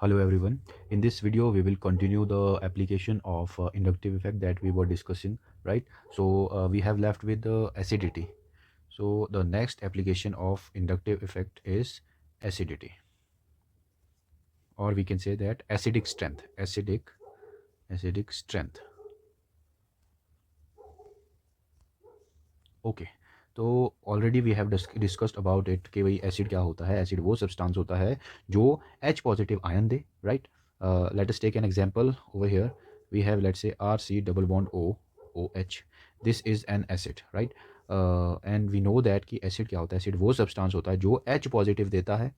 Hello everyone. In this video, we will continue the application of inductive effect that we were discussing, right? So we have left with the acidity. So the next application of inductive effect is acidity, or we can say that acidic strength. Acidic strength. Okay तो already we have discussed about it कि भाई acid क्या होता है. Acid वो substance होता है जो H पॉजिटिव आयन दे, right. Let us take an example over here. We have let's say RC double bond OH. This is an acid, right. And we know that कि acid क्या होता है. Acid वो substance होता है जो H positive देता है,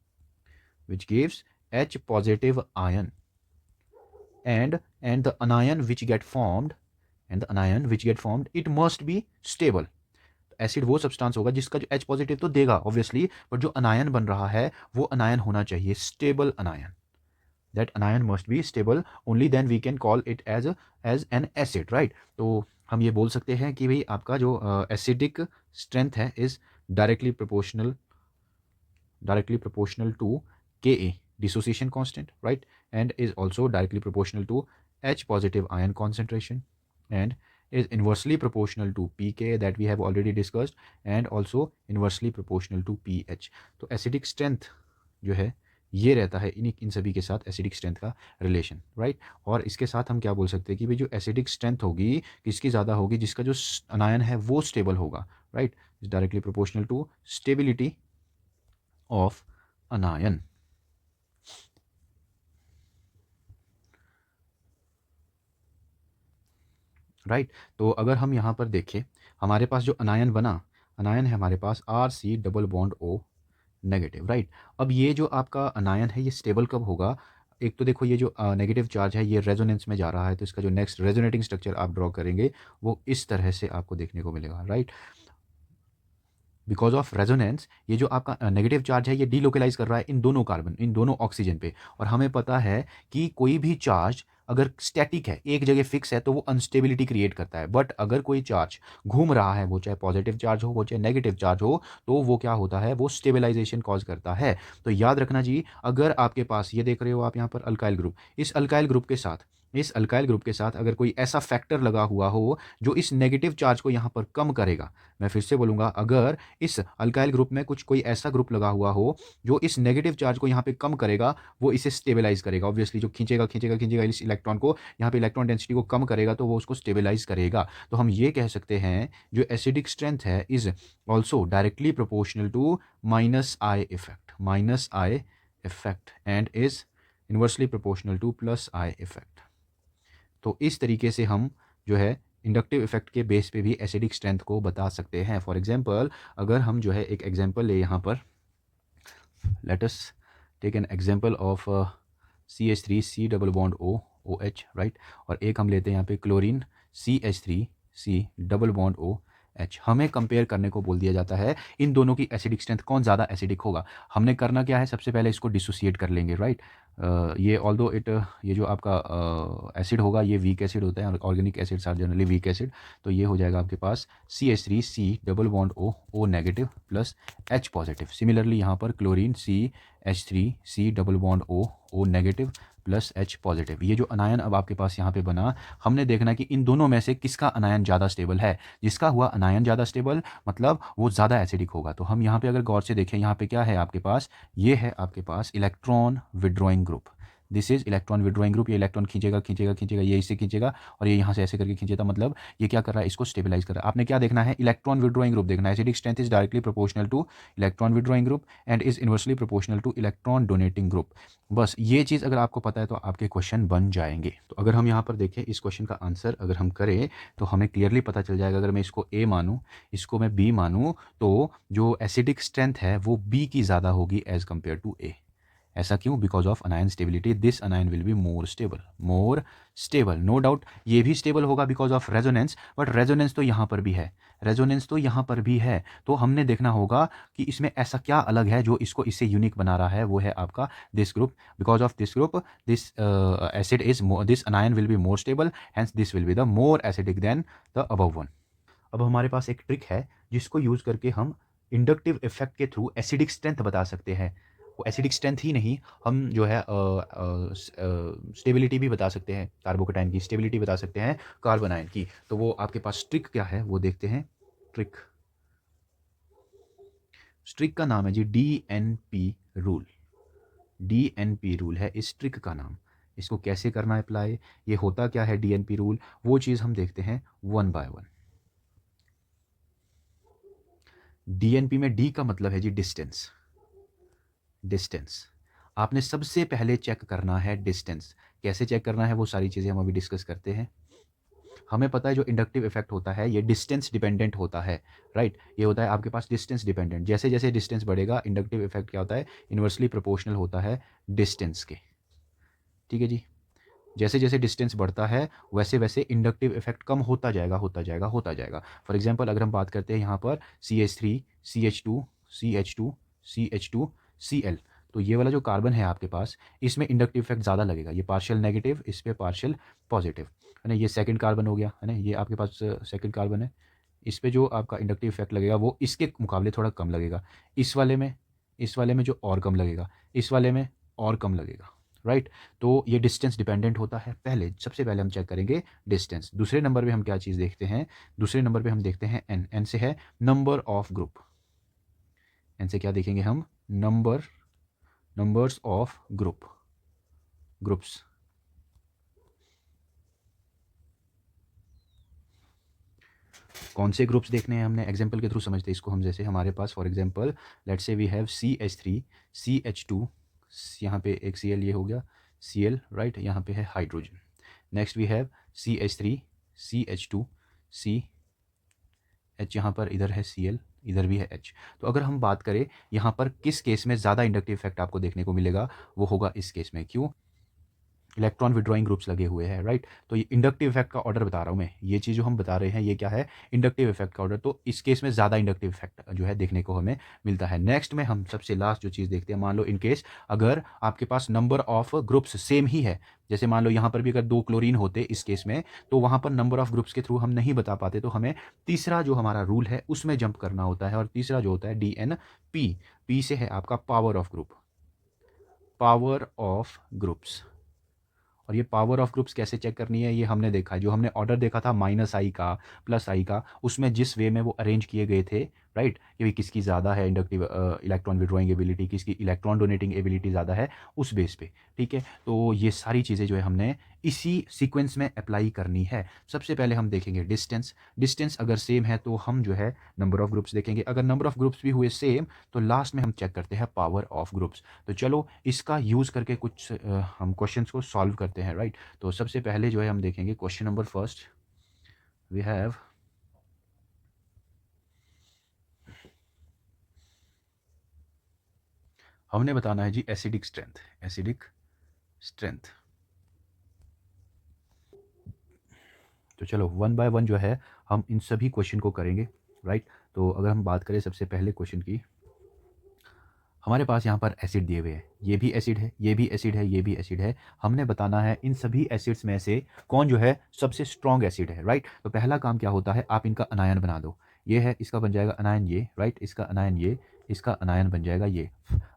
which gives H positive ion, and the anion which get formed it must be stable. Acid वो सब्सटेंस होगा जिसका जो H पॉजिटिव तो देगा ऑब्वियसली, बट जो अनायन बन रहा है वो अनायन होना चाहिए stable anion. That anion must be stable, only then we can call it as an acid, right. तो हम ये बोल सकते हैं कि भाई आपका जो एसिडिक स्ट्रेंथ है is directly proportional to Ka dissociation constant, right, and is also directly proportional to H positive ion concentration, and is inversely proportional to pK that we have already discussed, and also inversely proportional to pH. तो acidic strength जो है ये रहता है इन सभी के साथ acidic strength का रिलेशन, राइट. और इसके साथ हम क्या बोल सकते हैं कि भाई जो एसिडिक स्ट्रेंथ होगी किसकी ज़्यादा होगी, जिसका जो अनायन है वो स्टेबल होगा, right. Is directly proportional to stability of anion, right. तो अगर हम यहाँ पर देखें हमारे पास जो अनायन बना, अनायन है हमारे पास RC double bond O negative, right. अब ये जो आपका अनायन है ये स्टेबल कब होगा. एक तो देखो ये जो नेगेटिव चार्ज है ये रेजोनेंस में जा रहा है, तो इसका जो नेक्स्ट रेजोनेटिंग स्ट्रक्चर आप ड्रॉ करेंगे वो इस तरह से आपको देखने को मिलेगा, राइट. बिकॉज ऑफ रेजोनेंस ये जो आपका नेगेटिव चार्ज है ये डीलोकलाइज कर रहा है इन दोनों कार्बन, इन दोनों ऑक्सीजन पे. और हमें पता है कि कोई भी चार्ज अगर स्टैटिक है, एक जगह फिक्स है, तो वो अनस्टेबिलिटी क्रिएट करता है. बट अगर कोई चार्ज घूम रहा है, वो चाहे पॉजिटिव चार्ज हो वो चाहे नेगेटिव चार्ज हो, तो वो क्या होता है, वो स्टेबलाइजेशन कॉज करता है. तो याद रखना जी, अगर आपके पास ये देख रहे हो आप यहाँ पर अल्काइल ग्रुप, इस अल्काइल ग्रुप के साथ अगर कोई ऐसा फैक्टर लगा हुआ हो जो इस नेगेटिव चार्ज को यहाँ पर कम करेगा. मैं फिर से बोलूँगा, अगर इस अल्काइल ग्रुप में कोई ऐसा ग्रुप लगा हुआ हो जो इस नेगेटिव चार्ज को यहाँ पे कम करेगा, वो इसे स्टेबलाइज करेगा. ऑब्वियसली जो खींचेगा इस इलेक्ट्रॉन को, यहाँ पे इलेक्ट्रॉन डेंसिटी को कम करेगा, तो वो उसको स्टेबलाइज करेगा. तो हम ये कह सकते हैं जो एसिडिक स्ट्रेंथ है is also directly proportional to minus I effect and is inversely proportional to plus I effect. तो इस तरीके से हम जो है इंडक्टिव इफेक्ट के बेस पे भी एसिडिक स्ट्रेंथ को बता सकते हैं. फॉर एग्जांपल अगर हम जो है एक एग्जांपल ले यहाँ पर, let us take an example of CH3C double bond OH, right. और एक हम लेते हैं यहाँ पे chlorine CH3C double bond OH. हमें कंपेयर करने को बोल दिया जाता है इन दोनों की एसिडिक स्ट्रेंथ कौन ज़्यादा एसिडिक होगा. हमने करना क्या है, सबसे पहले इसको डिसोसिएट कर लेंगे, राइट. ये ऑल्दो इट ये जो आपका एसिड होगा ये वीक एसिड होता है, organic acids are generally weak acid. तो ये हो जाएगा आपके पास CH3C double bond O negative plus H positive. Similarly यहाँ पर chlorine CH3C double bond O negative plus H positive. ये जो अनायन अब आपके पास यहाँ पे बना, हमने देखना कि इन दोनों में से किसका अनायन ज़्यादा स्टेबल है. जिसका हुआ अनायन ज़्यादा स्टेबल मतलब वो ज़्यादा एसिडिक होगा. तो हम यहाँ पे अगर गौर से देखें, यहाँ पे क्या है आपके पास, ये है आपके पास electron withdrawing group. This is electron withdrawing group. ये इलेक्ट्रॉन खींचेगा, ये इसे खींचेगा और ये यहाँ से ऐसे करके खींचेगा. मतलब ये क्या कर रहा है, इसको स्टेबलाइज कर रहा है. आपने क्या देखना है, इलेक्ट्रॉन विड्रॉइंग ग्रुप देखना है. Acidic strength is directly proportional two electron withdrawing group and is inversely proportional two electron donating group. बस ये चीज़ अगर आपको पता है तो आपके क्वेश्चन बन जाएंगे. तो अगर हम यहाँ पर देखें इस क्वेश्चन का आंसर अगर हम करें तो हमें क्लियरली पता चल जाएगा. अगर मैं इसको A मानूँ, इसको मैं B मानूँ, तो जो एसिडिक स्ट्रेंथ है वो B की ज़्यादा होगी एज कम्पेयर टू A. ऐसा क्यों, because of anion stability. This anion will be more stable. No doubt ये भी स्टेबल होगा because of resonance, but resonance तो यहाँ पर भी है. तो हमने देखना होगा कि इसमें ऐसा क्या अलग है जो इसको इससे यूनिक बना रहा है. वो है आपका this group. Because of this group this acid is this anion will be more stable, hence this will be the more acidic than the above one. अब हमारे पास एक ट्रिक है जिसको यूज़ करके हम इंडक्टिव इफेक्ट के थ्रू एसिडिक स्ट्रेंथ बता सकते हैं. वो एसिडिक स्ट्रेंथ ही नहीं, हम जो है स्टेबिलिटी भी बता सकते हैं, कार्बोकेटाइन की स्टेबिलिटी बता सकते हैं कार्बन आयन की। तो वो आपके पास ट्रिक क्या है वो देखते हैं। ट्रिक का नाम है जी DNP रूल। DNP रूल है इस ट्रिक का नाम। इसको कैसे करना है अप्लाई, ये होता क्या है DNP रूल, वो चीज़ हम देखते हैं वन बाय वन। DNP में D का मतलब है जी डिस्टेंस। आपने सबसे पहले चेक करना है डिस्टेंस। कैसे चेक करना है वो सारी चीज़ें हम अभी डिस्कस करते हैं। हमें पता है जो इंडक्टिव इफेक्ट होता है ये डिस्टेंस डिपेंडेंट होता है, राइट। ये होता है आपके पास डिस्टेंस डिपेंडेंट। जैसे जैसे डिस्टेंस बढ़ेगा इंडक्टिव इफेक्ट क्या होता है, इन्वर्सली प्रोपोर्शनल होता है डिस्टेंस के। ठीक है जी। जैसे जैसे डिस्टेंस बढ़ता है वैसे वैसे इंडक्टिव इफेक्ट कम होता जाएगा होता जाएगा होता जाएगा। फॉर एग्जांपल अगर हम बात करते हैं यहाँ पर CH3 CH2 CH2 CH2 Cl, तो ये वाला जो कार्बन है आपके पास, इसमें इंडक्टिव इफेक्ट ज़्यादा लगेगा। ये पार्शियल नेगेटिव, इस पे पार्शियल पॉजिटिव, है ना। ये सेकंड कार्बन हो गया, है ना। ये आपके पास सेकंड कार्बन है, इस पे जो आपका इंडक्टिव इफेक्ट लगेगा वो इसके मुकाबले थोड़ा कम लगेगा। इस वाले में जो और कम लगेगा, इस वाले में और कम लगेगा, राइट। तो ये डिस्टेंस डिपेंडेंट होता है। सबसे पहले हम चेक करेंगे डिस्टेंस। दूसरे नंबर पे हम क्या चीज़ देखते हैं, दूसरे नंबर पे हम देखते हैं एन से है नंबर ऑफ ग्रुप। एन से क्या देखेंगे हम, नंबर्स ऑफ ग्रुप्स। कौन से ग्रुप्स देखने हैं हमने, एग्जाम्पल के थ्रू समझते हैं इसको हम। जैसे हमारे पास for example let's say we have CH3 CH2, यहाँ पे एक Cl ये हो गया Cl, राइट। यहाँ पे है hydrogen. Next we have CH3 CH2 C H, यहाँ पर इधर है Cl, इधर भी है H। तो अगर हम बात करें यहाँ पर किस केस में ज़्यादा इंडक्टिव इफेक्ट आपको देखने को मिलेगा, वो होगा इस केस में। क्यों, इलेक्ट्रॉन विड्रॉइंग ग्रुप्स लगे हुए हैं, राइट। तो ये इंडक्टिव इफेक्ट का ऑर्डर बता रहा हूँ मैं। ये चीज़ जो हम बता रहे हैं ये क्या है, इंडक्टिव इफेक्ट का ऑर्डर। तो इस केस में ज़्यादा इंडक्टिव इफेक्ट जो है देखने को हमें मिलता है। नेक्स्ट में हम सबसे लास्ट जो चीज़ देखते हैं, मान लो इन केस अगर आपके पास नंबर ऑफ ग्रुप्स सेम ही है, जैसे मान लो यहाँ पर भी अगर 2 क्लोरीन होते इस केस में, तो वहाँ पर नंबर ऑफ ग्रुप्स के थ्रू हम नहीं बता पाते। तो हमें तीसरा जो हमारा रूल है उसमें जंप करना होता है, और तीसरा जो होता है DNP। P से है आपका पावर ऑफ ग्रुप्स। और ये पावर ऑफ ग्रुप्स कैसे चेक करनी है, ये हमने देखा है। जो हमने ऑर्डर देखा था -I का +I का, उसमें जिस वे में वो अरेंज किए गए थे, राइट, कि भाई किसकी ज़्यादा है इंडक्टिव इलेक्ट्रॉन विड्रॉइंग एबिलिटी, किसकी इलेक्ट्रॉन डोनेटिंग एबिलिटी ज़्यादा है, उस बेस पे। ठीक है, तो ये सारी चीज़ें जो है हमने इसी सीक्वेंस में अप्लाई करनी है। सबसे पहले हम देखेंगे डिस्टेंस अगर सेम है तो हम जो है नंबर ऑफ ग्रुप्स देखेंगे। अगर नंबर ऑफ ग्रुप्स भी हुए सेम तो लास्ट में हम चेक करते हैं पावर ऑफ ग्रुप्स। तो चलो इसका यूज़ करके कुछ हम क्वेश्चंस को सॉल्व करते हैं, राइट। तो सबसे पहले जो है हम देखेंगे question number first. We have हमने बताना है जी एसिडिक स्ट्रेंथ। तो चलो वन बाय वन जो है हम इन सभी क्वेश्चन को करेंगे, राइट। तो अगर हम बात करें सबसे पहले क्वेश्चन की, हमारे पास यहाँ पर एसिड दिए हुए हैं, ये भी एसिड है, ये भी एसिड है, ये भी एसिड है। हमने बताना है इन सभी एसिड्स में से कौन जो है सबसे स्ट्रॉन्ग एसिड है, राइट। तो पहला काम क्या होता है, आप इनका अनायन बना दो। ये है, इसका बन जाएगा अनायन ये, राइट, इसका अनायन ये, इसका अनायन बन जाएगा ये।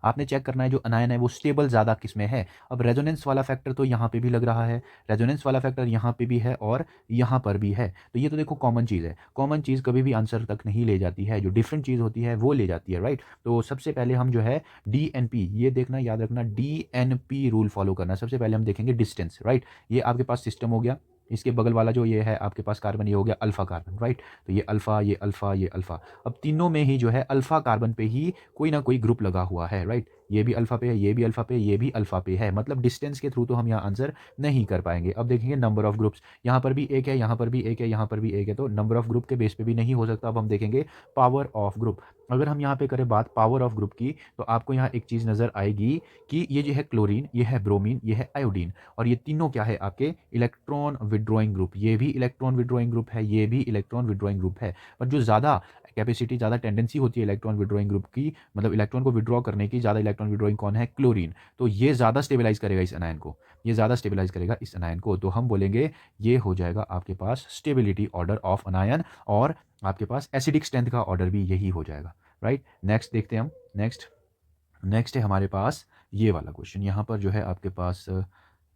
आपने चेक करना है जो अनायन है वो स्टेबल ज़्यादा किस में है। अब रेजोनेंस वाला फैक्टर तो यहाँ पे भी लग रहा है, रेजोनेंस वाला फैक्टर यहाँ पे भी है और यहाँ पर भी है। तो ये तो देखो कॉमन चीज़ है, कॉमन चीज़ कभी भी आंसर तक नहीं ले जाती है, जो डिफरेंट चीज़ होती है वो ले जाती है, राइट। तो सबसे पहले हम जो है DNP, ये देखना याद रखना, DNP रूल फॉलो करना। सबसे पहले हम देखेंगे डिस्टेंस, राइट। ये आपके पास सिस्टम हो गया, इसके बगल वाला जो ये है आपके पास कार्बन, ये हो गया अल्फा कार्बन, राइट। तो ये अल्फा, ये अल्फा, ये अल्फा। अब तीनों में ही जो है अल्फा कार्बन पे ही कोई ना कोई ग्रुप लगा हुआ है, राइट। ये भी अल्फा पे है, ये भी अल्फा पे, ये भी अल्फा पे है। मतलब डिस्टेंस के थ्रू तो हम यहाँ आंसर नहीं कर पाएंगे। अब देखेंगे नंबर ऑफ ग्रुप्स, यहाँ पर भी एक है, यहाँ पर भी एक है, यहाँ पर भी एक है। तो नंबर ऑफ ग्रुप के बेस पे भी नहीं हो सकता। अब हम देखेंगे पावर ऑफ ग्रुप। अगर हम यहाँ पे करें बात पावर ऑफ ग्रुप की, तो आपको यहाँ एक चीज़ नज़र आएगी कि ये जो है क्लोरीन, ये है ब्रोमीन, ये है आयोडीन, और ये तीनों क्या है आपके इलेक्ट्रॉन विड्रॉइंग ग्रुप। ये भी इलेक्ट्रॉन विड्रॉइंग ग्रुप है, ये भी इलेक्ट्रॉन विड्रॉइंग ग्रुप है। पर जो ज़्यादा कैपेसिटी, ज़्यादा टेंडेंसी होती है इलेक्ट्रॉन विड्रॉइंग ग्रुप की, मतलब इलेक्ट्रॉन को विड्रॉ करने की, ज़्यादा इलेक्ट्रॉन विड्रॉइंग कौन है, क्लोरीन। तो ये ज़्यादा स्टेबलाइज करेगा इस अनायन को, ये ज़्यादा स्टेबलाइज करेगा इस अनायन को। तो हम बोलेंगे ये हो जाएगा आपके पास स्टेबिलिटी ऑर्डर ऑफ अनायन, और आपके पास एसिडिक स्ट्रेंथ का ऑर्डर भी यही हो जाएगा, राइट। नेक्स्ट देखते हैं हम, नेक्स्ट नेक्स्ट है हमारे पास ये वाला क्वेश्चन। यहाँ पर जो है आपके पास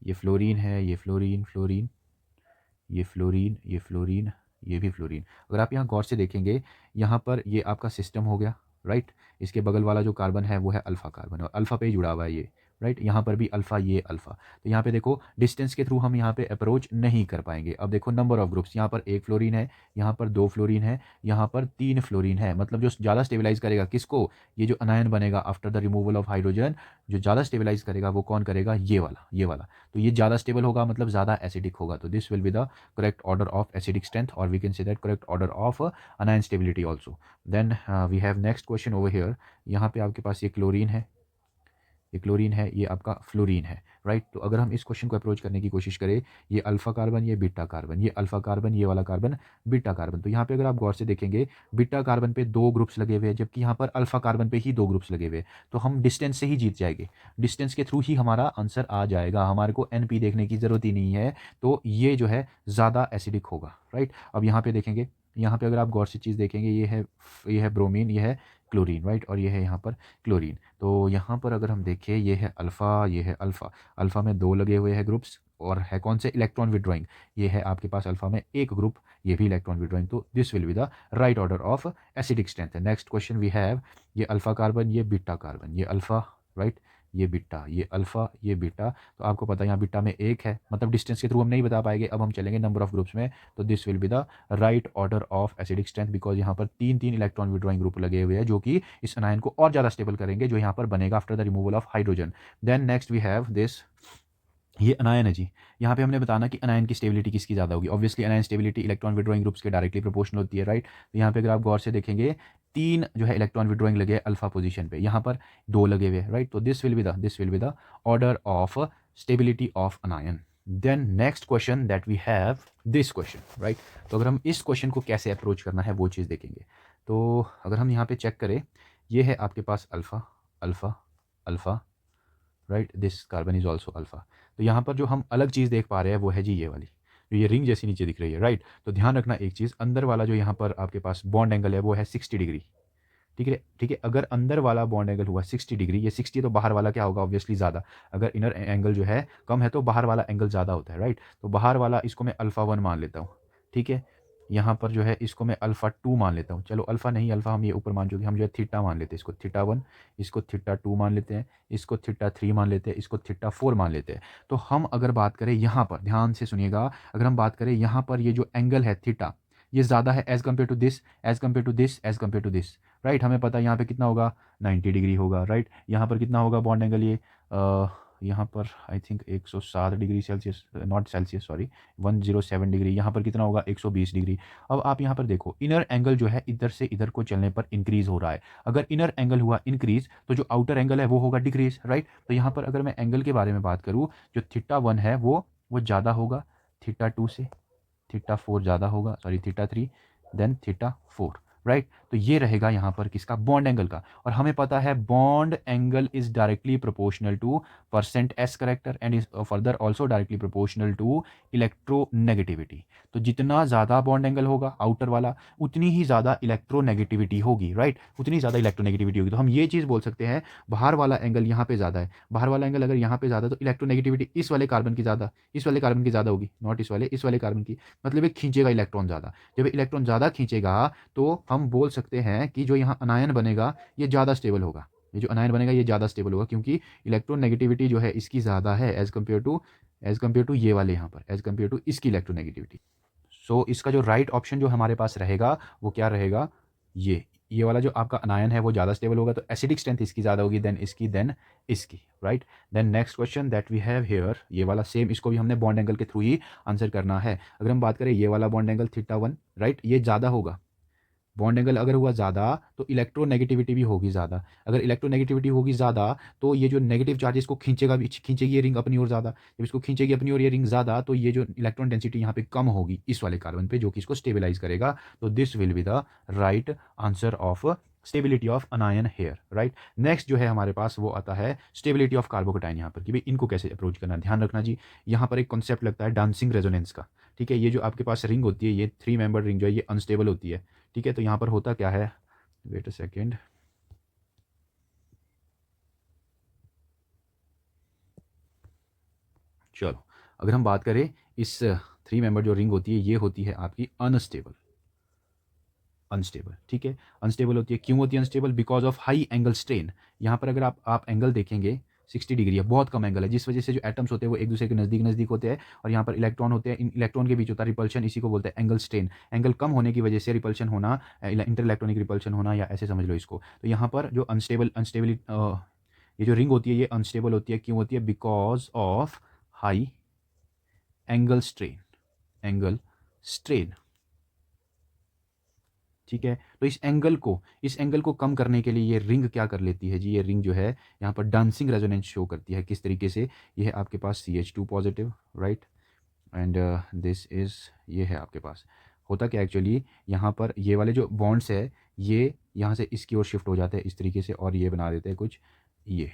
ये फ्लोरीन है, ये फ्लोरीन, फ्लोरीन, ये फ्लोरीन, ये फ्लोरीन, ये भी फ्लोरीन। अगर आप यहाँ गौर से देखेंगे, यहाँ पर ये आपका सिस्टम हो गया, राइट। इसके बगल वाला जो कार्बन है वो है अल्फ़ा कार्बन, और अल्फ़ा पे ही जुड़ा हुआ है ये, राइट। यहाँ पर भी अल्फ़ा, ये अल्फ़ा। तो यहाँ पे देखो डिस्टेंस के थ्रू हम यहाँ पे अप्रोच नहीं कर पाएंगे। अब देखो नंबर ऑफ ग्रुप्स, यहाँ पर एक फ्लोरीन है, यहाँ पर दो फ्लोरीन है, यहाँ पर तीन फ्लोरीन है। मतलब जो ज़्यादा स्टेबलाइज करेगा किसको, ये जो अनायन बनेगा after the removal of hydrogen, जो ज़्यादा स्टेबलाइज करेगा वो कौन करेगा, ये वाला, ये वाला। तो ये ज़्यादा स्टेबल होगा मतलब ज़्यादा एसिडिक होगा। तो this will be the correct order of acidic strength, or we can say that correct order of anion stability also. Then we have next question over here. यहाँ पे आपके पास ये क्लोरीन है, ये क्लोरीन है, ये आपका फ्लोरीन है, राइट। तो अगर हम इस क्वेश्चन को अप्रोच करने की कोशिश करें, ये अल्फा कार्बन, ये बीटा कार्बन, ये अल्फा कार्बन, ये वाला कार्बन बीटा कार्बन। तो यहाँ पे अगर आप गौर से देखेंगे, बीटा कार्बन पे दो ग्रुप्स लगे हुए हैं, जबकि यहाँ पर अल्फा कार्बन पे ही दो ग्रुप्स लगे हुए हैं। तो हम डिस्टेंस से ही जीत जाएंगे, डिस्टेंस के थ्रू ही हमारा आंसर आ जाएगा, हमारे को एन पी देखने की ज़रूरत ही नहीं है। तो ये जो है ज़्यादा एसिडिक होगा, राइट। अब यहाँ पे देखेंगे, यहाँ पे अगर आप गौर से चीज़ देखेंगे, ये है ब्रोमीन, ये है क्लोरीन, राइट, और ये है यहाँ पर क्लोरीन। तो यहाँ पर अगर हम देखें, ये है अल्फ़ा, ये है अल्फ़ा। अल्फ़ा में दो लगे हुए हैं ग्रुप्स, और है कौन से, इलेक्ट्रॉन विड्रॉइंग। ये है आपके पास अल्फ़ा में एक ग्रुप, ये भी इलेक्ट्रॉन विड्रॉइंग। तो this will be the right order of acidic strength. Next question we have, ये अल्फ़ा कार्बन, ये बीटा कार्बन, ये अल्फ़ा, राइट, ये बीटा, ये अल्फ़ा, ये बीटा। तो आपको पता है यहाँ बीटा में एक है, मतलब डिस्टेंस के थ्रू हम नहीं बता पाएंगे। अब हम चलेंगे नंबर ऑफ ग्रुप्स में, तो this will be the right order of acidic strength, because यहाँ पर तीन तीन इलेक्ट्रॉन विड्रॉइंग ग्रुप लगे हुए हैं, जो कि इस अनायन को और ज़्यादा स्टेबल करेंगे, जो यहाँ पर बनेगा after the removal of hydrogen. Then next we have this, ये अनायन है जी। यहाँ पे हमने बताना कि अनायन की स्टेबिलिटी किसकी ज़्यादा होगी। Obviously अनायन stability electron withdrawing groups के डायरेक्टली प्रोपोर्शनल होती है, राइट। तो यहाँ पे अगर आप गौर से देखेंगे, तीन जो है इलेक्ट्रॉन विड्रॉइंग लगे अल्फा पोजीशन पे, यहाँ पर दो लगे हुए, राइट। तो this will be the order of stability of anion. Then next question that we have this question, right. तो अगर हम इस क्वेश्चन को कैसे अप्रोच करना है वो चीज़ देखेंगे। तो अगर हम यहाँ पे चेक करें, ये है आपके पास alpha, alpha, alpha, right, this carbon is also alpha. तो यहाँ पर जो हम अलग चीज़ देख पा रहे हैं वो है जी ये वाली, जो ये रिंग जैसी नीचे दिख रही है, राइट। तो ध्यान रखना एक चीज़, अंदर वाला जो यहाँ पर आपके पास बॉन्ड एंगल है वो है 60 डिग्री, ठीक है, ठीक है। अगर अंदर वाला बॉन्ड एंगल हुआ 60 डिग्री, ये 60 तो बाहर वाला क्या होगा, ऑब्वियसली ज़्यादा। अगर इनर एंगल जो है कम है तो बाहर वाला एंगल ज़्यादा होता है, राइट। तो बाहर वाला इसको मैं अल्फ़ा 1 मान लेता हूँ, ठीक है। यहाँ पर जो है इसको मैं अल्फ़ा 2 मान लेता हूँ। चलो अल्फ़ा नहीं, अल्फ़ा हम ये ऊपर मान चुके, हम जो है थीटा मान लेते हैं, इसको थीटा 1, इसको थीटा 2 मान लेते हैं, इसको थीटा 3 मान लेते हैं, इसको थीटा 4 मान लेते हैं। तो हम अगर बात करें यहाँ पर, ध्यान से सुनिएगा, अगर हम बात करें यहाँ पर, ये जो एंगल है थीटा, ये ज़्यादा है as compare to this, as compare to this, as compare to this, right. हमें पता है यहाँ पे कितना होगा, 90 डिग्री होगा, राइट। यहाँ पर कितना होगा बॉन्ड एंगल, ये यहाँ पर I think 107 degree Celsius, not Celsius sorry, 107 degree. यहाँ पर कितना होगा, 120 डिग्री। अब आप यहाँ पर देखो, इनर एंगल जो है इधर से इधर को चलने पर इंक्रीज हो रहा है। अगर इनर एंगल हुआ इंक्रीज, तो जो आउटर एंगल है वो होगा डिक्रीज, राइट। तो यहाँ पर अगर मैं एंगल के बारे में बात करूँ, जो थीटा 1 है वो ज़्यादा होगा थीटा 2 से, थीटा 4 ज़्यादा होगा, sorry theta 3, then theta 4, right. तो ये रहेगा यहाँ पर किसका, बॉन्ड एंगल का। और हमें पता है bond angle is directly proportional to percent S character and is further also directly proportional to electronegativity. तो जितना ज़्यादा बॉन्ड एंगल होगा आउटर वाला, उतनी ही ज़्यादा इलेक्ट्रोनेगेटिविटी होगी, राइट, उतनी ज़्यादा इलेक्ट्रोनेगेटिविटी होगी। तो हम ये चीज़ बोल सकते हैं, बाहर वाला एंगल यहाँ पे ज़्यादा है, बाहर वाला एंगल अगर यहाँ पे ज़्यादा, तो इलेक्ट्रोनेगेटिविटी इस वाले कार्बन की ज़्यादा, इस वाले कार्बन की ज़्यादा होगी, नॉट इस वाले कार्बन की। मतलब ये खींचेगा इलेक्ट्रॉन ज़्यादा। जब इलेक्ट्रॉन ज़्यादा खींचेगा तो हम बोल सकते हैं कि जो यहाँ अनायन बनेगा ये ज़्यादा स्टेबल होगा, ये जो अनायन बनेगा ये ज़्यादा स्टेबल होगा, क्योंकि इलेक्ट्रोनेगेटिविटी जो है इसकी ज़्यादा है एज़ कम्पेयर टू ये वाले यहाँ पर, एज़ कम्पेयर टू इसकी इलेक्ट्रोनेगेटिविटी। सो इसका जो राइट ऑप्शन जो हमारे पास रहेगा वो क्या रहेगा, ये वाला जो आपका अनायन है वो ज़्यादा स्टेबल होगा, तो एसिडिक स्ट्रेंथ इसकी ज़्यादा होगी देन इसकी, right. Then next question that we have here, ये वाला सेम, इसको भी हमने बॉन्ड एंगल के थ्रू ही आंसर करना है। अगर हम बात करें ये वाला बॉन्ड एंगल थीटा 1, राइट, ये ज़्यादा होगा। बॉन्ड एंगल अगर हुआ ज़्यादा तो इलेक्ट्रोनेगेटिविटी भी होगी ज़्यादा। अगर इलेक्ट्रोनेगेटिविटी होगी ज़्यादा तो ये जो नेगेटिव चार्जेस को खींचेगी ये रिंग अपनी ओर ज़्यादा। जब इसको खींचेगी अपनी ओर ये रिंग ज़्यादा, तो ये जो इलेक्ट्रॉन डेंसिटी यहाँ पे कम होगी इस वाले कार्बन पे, जो कि इसको स्टेबलाइज करेगा। तो this will be the right answer of stability of anion here, right. Next जो है हमारे पास वो आता है स्टेबिलिटी ऑफ कार्बोकेटाइन, यहाँ पर कि भाई इनको कैसे अप्रोच करना है। ध्यान रखना जी, यहाँ पर एक कॉन्सेप्ट लगता है डांसिंग रेजोनेंस का, ठीक है। ये जो आपके पास रिंग होती है, ये 3 मेंबर रिंग जो है ये अनस्टेबल होती है, ठीक है। तो यहाँ पर होता क्या है, वेट अ सेकेंड, चलो, अगर हम बात करें इस 3 मेंबर जो रिंग होती है, ये होती है आपकी अनस्टेबल। अनस्टेबल, ठीक है। अनस्टेबल होती है, क्यों होती है unstable? Because of high angle strain. यहाँ पर अगर आप एंगल देखेंगे 60 डिग्री है, बहुत कम एंगल है, जिस वजह से जो एटम्स होते हैं वो एक दूसरे के नज़दीक नज़दीक होते हैं, और यहाँ पर इलेक्ट्रॉन होते हैं, इन इलेक्ट्रॉन के बीच होता है रिपल्शन, इसी को बोलते हैं एंगल स्ट्रेन। एंगल कम होने की वजह से रिपल्शन होना, इंटर इलेक्ट्रॉनिक रिपल्शन होना, या ऐसे समझ लो इसको। तो यहाँ पर जो अनस्टेबल ये जो रिंग होती है ये अनस्टेबल होती है, क्यों होती है? Because of high angle strain. Angle strain, ठीक है। तो इस एंगल को कम करने के लिए ये रिंग क्या कर लेती है जी? ये रिंग जो है यहाँ पर डांसिंग रेजोनेंस शो करती है। किस तरीके से? ये है आपके पास CH2 positive, right, and this is, ये है आपके पास। होता क्या एक्चुअली, यहाँ पर ये वाले जो बॉन्ड्स है ये यहाँ से इसकी ओर शिफ्ट हो जाते हैं इस तरीके से, और ये बना देते हैं कुछ ये,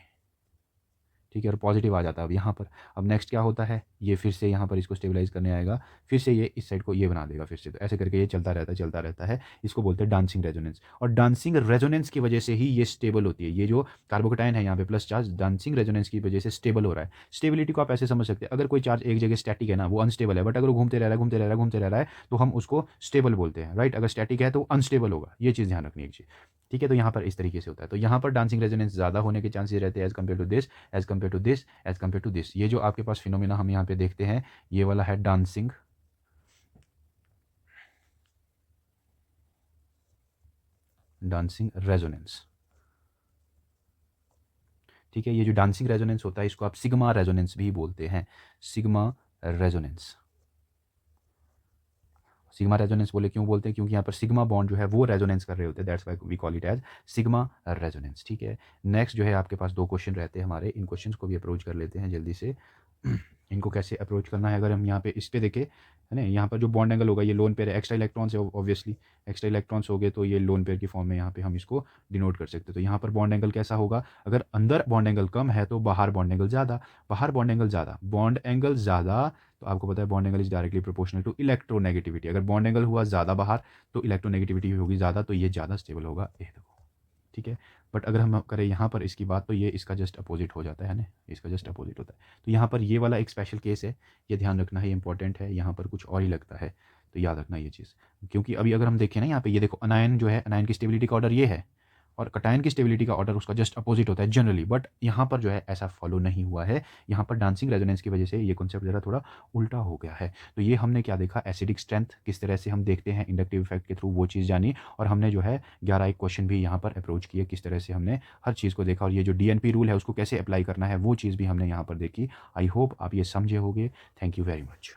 ठीक है, और पॉजिटिव आ जाता है अब यहाँ पर। अब नेक्स्ट क्या होता है, ये फिर से यहाँ पर इसको स्टेबलाइज करने आएगा, फिर से ये इस साइड को ये बना देगा फिर से। तो ऐसे करके ये चलता रहता है। इसको बोलते हैं डांसिंग रेजोनेंस, और डांसिंग रेजोनेंस की वजह से ही ये स्टेबल होती है। ये जो कार्बोकेटाइन है यहाँ पे प्लस चार्ज, डांसिंग रेजोनेंस की वजह से स्टेबल हो रहा है। स्टेबिलिटी को आप ऐसे समझ सकते हैं, अगर कोई चार्ज एक जगह स्टैटिक है ना, वो अनस्टेबल है, बट अगर वो घूमते रह रहा है तो हम उसको स्टेबल बोलते हैं, राइट। अगर स्टैटिक है तो अनस्टेबल होगा, ये चीज़ ध्यान रखनी है एक चीज़, ठीक है। तो यहाँ पर इस तरीके से होता है। तो यहाँ पर डांसिंग रेजोनेंस ज़्यादा होने के चांसेस रहते हैं as compare to this, as compare to this, as compare to this. ये जो आपके पास फिनोमिना हम यहाँ पे देखते हैं, ये वाला है डांसिंग रेजोनेंस, ठीक है। ये जो डांसिंग रेजोनेंस होता है इसको आप सिग्मा रेजोनेंस भी बोलते हैं। सिग्मा रेजोनेंस, सिग्मा रेजोनेंस बोले क्यों बोलते हैं? क्योंकि यहाँ पर सिग्मा बॉन्ड जो है वो रेजोनेंस कर रहे होते हैं, that's why we call it as sigma resonance, ठीक है। नेक्स्ट जो है आपके पास 2 क्वेश्चन रहते हैं हमारे, इन क्वेश्चंस को भी अप्रोच कर लेते हैं जल्दी से। इनको कैसे अप्रोच करना है, अगर हम यहाँ पे इस पे देखें, है ना, यहाँ पर जो बॉन्ड एंगल होगा ये लोन पेयर है, एक्स्ट्रा इलेक्ट्रॉन्स है ऑब्वियसली, एक्स्ट्रा इलेक्ट्रॉन्स हो गए तो ये लोन पेयर की फॉर्म में यहाँ पे हम इसको डिनोट कर सकते हैं। तो यहाँ पर बॉन्ड एंगल कैसा होगा? अगर अंदर बॉन्ड एंगल कम है तो बाहर बॉन्ड एंगल ज़्यादा, बाहर बॉन्ड एंगल ज़्यादा, तो आपको पता है bond angle is directly proportional to electronegativity. अगर बॉन्ड एंगल हुआ ज़्यादा बाहर तो इलेक्ट्रोनेगेटिविटी होगी ज़्यादा, तो ये ज़्यादा स्टेबल होगा, ये देखो, ठीक है। बट अगर हम करें यहाँ पर इसकी बात, तो ये इसका जस्ट अपोजिट हो जाता है ना, इसका जस्ट अपोजिट होता है। तो यहाँ पर ये वाला एक स्पेशल केस है, ये ध्यान रखना है, ये इंपॉर्टेंट है। यहाँ पर कुछ और ही लगता है, तो याद रखना ये चीज़, क्योंकि अभी अगर हम देखें ना यहाँ पे, ये देखो अनायन जो है, अनायन की स्टेबिलिटी का ऑर्डर ये है, और कटायन की स्टेबिलिटी का ऑर्डर उसका जस्ट अपोजिट होता है जनरली, बट यहाँ पर जो है ऐसा फॉलो नहीं हुआ है। यहाँ पर डांसिंग रेजोनेंस की वजह से ये कॉन्सेप्ट ज़रा थोड़ा उल्टा हो गया है। तो ये हमने क्या देखा, एसिडिक स्ट्रेंथ किस तरह से हम देखते हैं इंडक्टिव इफेक्ट के थ्रू, वो चीज़ जानी, और हमने जो है 11 एक क्वेश्चन भी यहाँ पर अप्रोच किए, किस तरह से हमने हर चीज़ को देखा, और ये जो DNP रूल है उसको कैसे अप्लाई करना है वो चीज़ भी हमने यहाँ पर देखी। आई होप आप ये समझे होंगे। Thank you very much.